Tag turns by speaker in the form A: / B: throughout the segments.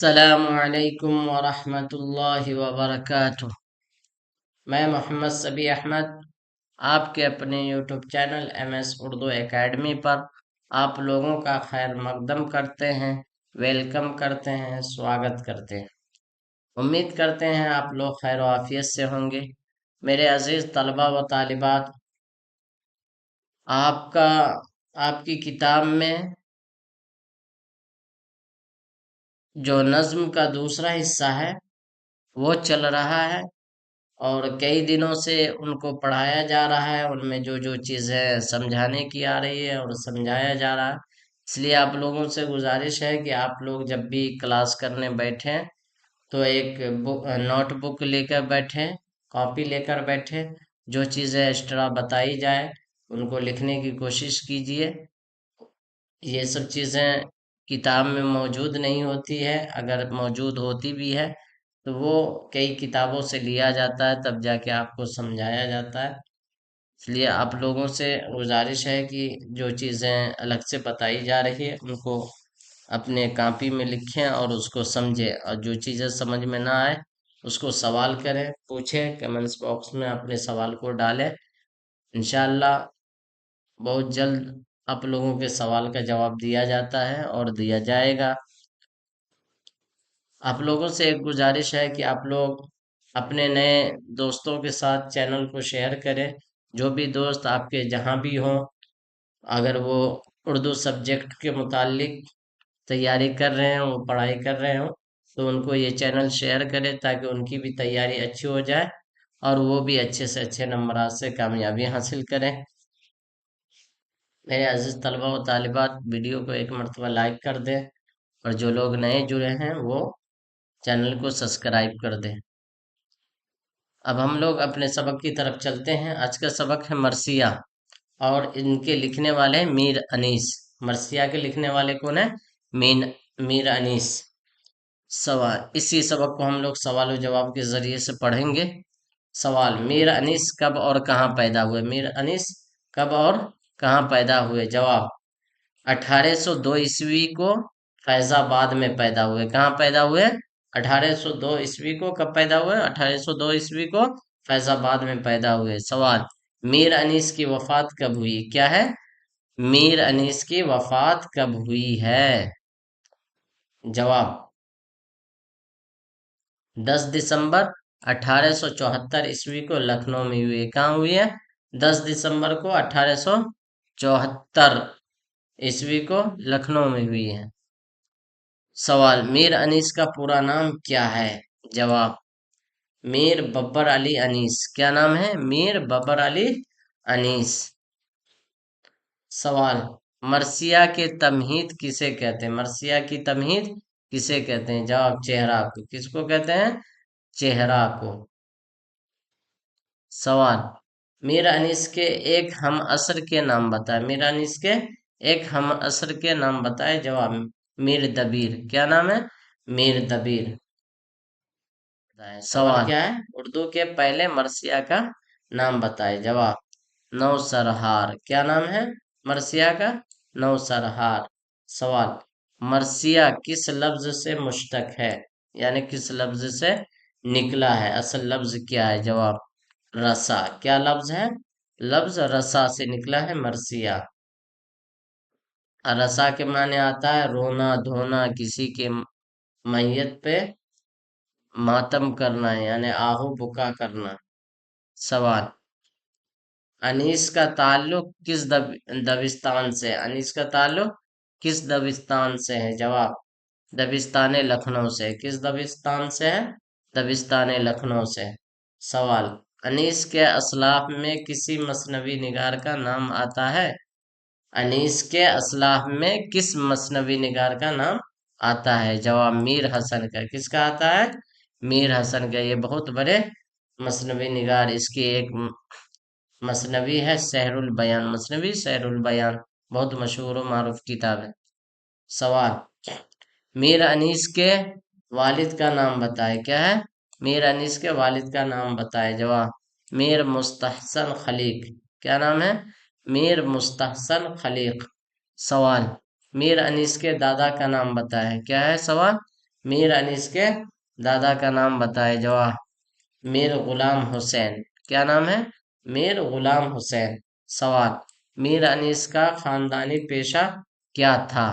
A: السلام علیکم ورحمۃ اللہ وبرکاتہ۔ میں محمد صبی احمد آپ کے اپنے YouTube channel M S Urdu academy پر آپ لوگوں کا خیر مقدم کرتے ہیں، ویلکم کرتے ہیں، سواگت کرتے ہیں۔ امید کرتے ہیں آپ لوگ خیر و عافیت سے ہوں گے۔ میرے عزیز طلبہ و طالبات، آپ کی کتاب میں جو نظم کا دوسرا حصہ ہے وہ چل رہا ہے، اور کئی دنوں سے ان کو پڑھایا جا رہا ہے۔ ان میں جو جو چیزیں سمجھانے کی آ رہی ہے اور سمجھایا جا رہا ہے، اس لیے آپ لوگوں سے گزارش ہے کہ آپ لوگ جب بھی کلاس کرنے بیٹھیں تو ایک نوٹ بک لے کر بیٹھیں، کاپی لے کر بیٹھیں۔ جو چیزیں ایکسٹرا بتائی جائے ان کو لکھنے کی کوشش کیجیے۔ یہ سب چیزیں کتاب میں موجود نہیں ہوتی ہے، اگر موجود ہوتی بھی ہے تو وہ کئی کتابوں سے لیا جاتا ہے، تب جا کے آپ کو سمجھایا جاتا ہے۔ اس لیے آپ لوگوں سے گزارش ہے کہ جو چیزیں الگ سے بتائی جا رہی ہے ان کو اپنے کاپی میں لکھیں اور اس کو سمجھیں، اور جو چیزیں سمجھ میں نہ آئے اس کو سوال کریں، پوچھیں، کمنٹس باکس میں اپنے سوال کو ڈالیں۔ انشاءاللہ بہت جلد آپ لوگوں کے سوال کا جواب دیا جاتا ہے اور دیا جائے گا۔ آپ لوگوں سے ایک گزارش ہے کہ آپ لوگ اپنے نئے دوستوں کے ساتھ چینل کو شیئر کریں۔ جو بھی دوست آپ کے جہاں بھی ہوں، اگر وہ اردو سبجیکٹ کے متعلق تیاری کر رہے ہیں، وہ پڑھائی کر رہے ہوں، تو ان کو یہ چینل شیئر کریں تاکہ ان کی بھی تیاری اچھی ہو جائے اور وہ بھی اچھے سے اچھے نمبرات سے کامیابی حاصل کریں۔ میرے عزیز طلبہ و طالبات، ویڈیو کو ایک مرتبہ لائک کر دیں، اور جو لوگ نئے جڑے ہیں وہ چینل کو سبسکرائب کر دیں۔ اب ہم لوگ اپنے سبق کی طرف چلتے ہیں۔ آج کا سبق ہے مرثیہ، اور ان کے لکھنے والے میر انیس۔ مرثیہ کے لکھنے والے کون ہیں؟ میر انیس۔ سوال، اسی سبق کو ہم لوگ سوال و جواب کے ذریعے سے پڑھیں گے۔ سوال: میر انیس کب اور کہاں پیدا ہوئے؟ میر انیس کب اور کہاں پیدا ہوئے؟ جواب: 1802 کو فیض آباد میں پیدا ہوئے۔ کہاں پیدا ہوئے؟ 1802 کو۔ کب پیدا ہوئے؟ 1802 کو فیض آباد میں پیدا ہوئے۔ سوال: میر انیس کی وفات کب ہوئی؟ کیا ہے؟ میر انیس کی وفات کب ہوئی ہے؟ جواب: 10 دسمبر 1874 کو لکھنؤ میں ہوئی ہے۔ کہاں ہوئی ہے؟ 10 دسمبر کو 1874 کو لکھنؤ میں ہوئی ہے۔ سوال: میر انیس کا پورا نام کیا ہے؟ جواب: میر ببر علی انیس۔ کیا نام ہے؟ میر ببر علی انیس۔ سوال: مرثیہ کے تمہید کسے کہتے ہیں؟ مرثیہ کی تمہید کسے کہتے ہیں؟ جواب: چہرہ کو۔ کس کو کہتے ہیں؟ چہرہ کو۔ سوال: میر انیس کے ایک ہم عصر کے نام بتائے۔ میر انیس کے ایک ہم عصر کے نام بتائے۔ جواب: میر دبیر۔ کیا نام ہے؟ میر دبیر۔ سوال کیا ہے؟ اردو کے پہلے مرثیہ کا نام بتائے۔ جواب: نوسرہار۔ کیا نام ہے مرثیہ کا؟ نوسرہار۔ سوال: مرثیہ کس لفظ سے مشتق ہے؟ یعنی کس لفظ سے نکلا ہے؟ اصل لفظ کیا ہے؟ جواب: رسا۔ کیا لفظ ہے؟ لفظ رسا سے نکلا ہے مرثیہ۔ رسا کے معنی آتا ہے رونا دھونا، کسی کے میت پہ ماتم کرنا، یعنی آہو بکا کرنا۔ سوال: انیس کا تعلق کس دبستان سے؟ انیس کا تعلق کس دبستان سے ہے؟ جواب: دبستان لکھنؤ سے۔ کس دبستان سے ہے؟ دبستان لکھنؤ سے۔ سوال: انیس کے اسلاف میں کسی مثنوی نگار کا نام آتا ہے؟ انیس کے اسلاف میں کس مثنوی نگار کا نام آتا ہے؟ جواب: میر حسن کا۔ کس کا آتا ہے؟ میر حسن کا۔ یہ بہت بڑے مثنوی نگار، اس کی ایک مثنوی ہے سحر البیان۔ مثنوی سحر البیان بہت مشہور و معروف کتاب ہے۔ سوال: میر انیس کے والد کا نام بتائے۔ کیا ہے؟ میر انیس کے والد کا نام بتائے۔ جواب: میر مستحسن خلیق۔ کیا نام ہے؟ میر مستحسن خلیق۔ سوال: میر انیس کے دادا کا نام بتائے۔ کیا ہے سوال؟ میر انیس کے دادا کا نام بتائے، جواب میر غلام حسین۔ کیا نام ہے؟ میر غلام حسین۔ سوال، میر انیس کا خاندانی پیشہ کیا تھا؟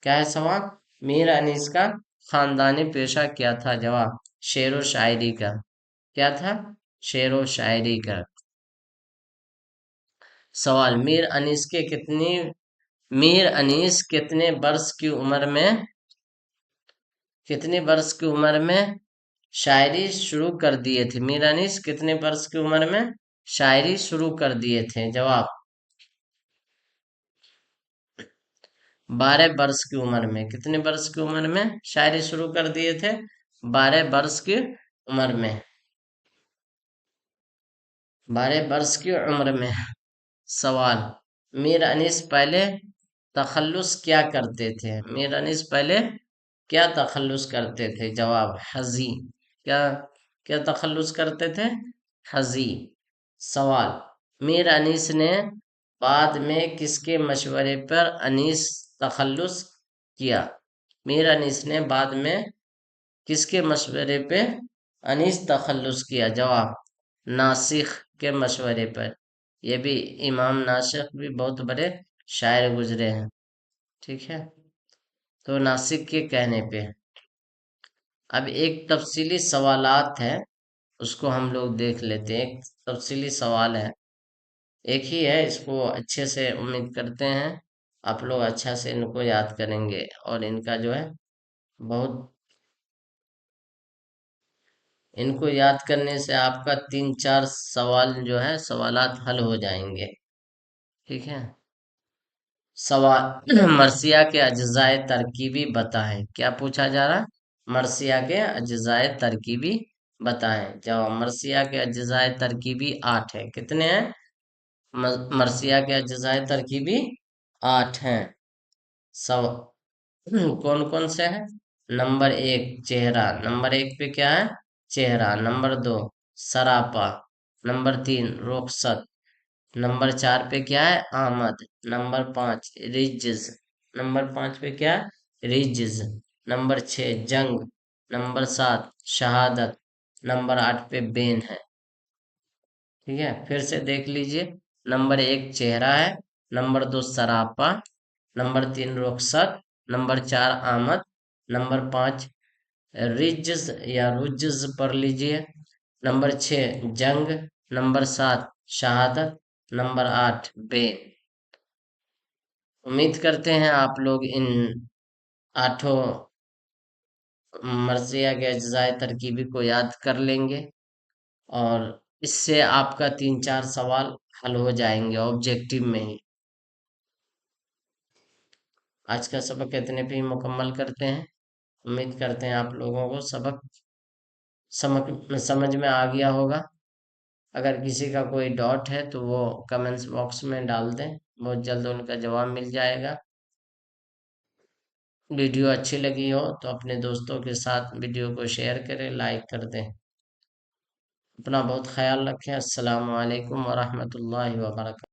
A: کیا ہے سوال؟ میر انیس کا خاندانی پیشہ کیا تھا؟ جواب شعر و شاعری کا۔ کیا تھا؟ شعر و شاعری کا۔ سوال، میر انیس کتنے برس کی عمر میں شاعری شروع کر دیے تھے؟ میر انیس کتنے برس کی عمر میں شاعری شروع کر دیے تھے؟ جواب 12 برس کی عمر میں۔ کتنے برس کی عمر میں شاعری شروع کر دیے تھے؟ 12 برس کی عمر میں۔ 12 برس کی عمر میں۔ سوال، میر انیس پہلے تخلص کیا کرتے تھے؟ میر انیس پہلے کیا تخلص کرتے تھے؟ جواب حزی۔ کیا تخلص کرتے تھے؟ حزی۔ سوال، میر انیس نے بعد میں کس کے مشورے پر انیس تخلص کیا؟ میر انیس نے بعد میں کس کے مشورے پہ انیس تخلص کیا؟ جواب ناسخ کے مشورے پر۔ یہ بھی امام ناسخ بھی بہت بڑے شاعر گزرے ہیں، ٹھیک ہے، تو ناسخ کے کہنے پہ۔ اب ایک تفصیلی سوالات ہے، اس کو ہم لوگ دیکھ لیتے ہیں۔ ایک تفصیلی سوال ہے، ایک ہی ہے، اس کو اچھے سے امید کرتے ہیں آپ لوگ اچھا سے ان کو یاد کریں گے، اور ان کا جو ہے بہت، ان کو یاد کرنے سے آپ کا 3-4 سوال جو ہے سوالات حل ہو جائیں گے، ٹھیک ہے۔ سوال، مرثیہ کے اجزائے ترکیبی بتائیں۔ کیا پوچھا جا رہا؟ مرثیہ کے اجزائے ترکیبی بتائیں۔ جواب مرثیہ کے اجزائے ترکیبی 8 ہیں۔ کتنے ہیں؟ مرثیہ کے اجزائے ترکیبی 8 ہیں۔ کون کون سے ہیں؟ نمبر 1 چہرہ، نمبر 1 پہ کیا ہے؟ چہرہ۔ نمبر 2 سراپا۔ نمبر 3 رخصت۔ نمبر 4 پہ کیا ہے؟ آمد۔ نمبر 5 رجز۔ نمبر 5 پہ کیا ہے؟ رجز۔ نمبر 6 جنگ۔ نمبر 7 شہادت۔ نمبر 8 پہ بین ہے، ٹھیک ہے۔ پھر سے دیکھ لیجئے، نمبر 1 چہرہ ہے، نمبر 2 سراپا، نمبر 3 رخصت، نمبر 4 آمد، نمبر 5 رجز یا رجز پڑھ لیجئے، نمبر 6 جنگ، نمبر 7 شہادت، نمبر 8 بین۔ امید کرتے ہیں آپ لوگ ان 8 مرثیہ کے اجزائے ترکیبی کو یاد کر لیں گے، اور اس سے آپ کا 3-4 سوال حل ہو جائیں گے آبجیکٹیو میں ہی۔ آج کا سبق اتنے پہ ہی مکمل کرتے ہیں۔ امید کرتے ہیں آپ لوگوں کو سبق سمجھ میں آ گیا ہوگا۔ اگر کسی کا کوئی ڈاؤٹ ہے تو وہ کمنٹس باکس میں ڈال دیں، بہت جلد ان کا جواب مل جائے گا۔ ویڈیو اچھی لگی ہو تو اپنے دوستوں کے ساتھ ویڈیو کو شیئر کریں، لائک کر دیں۔ اپنا بہت خیال رکھیں۔ السلام علیکم ورحمۃ اللہ وبرکاتہ۔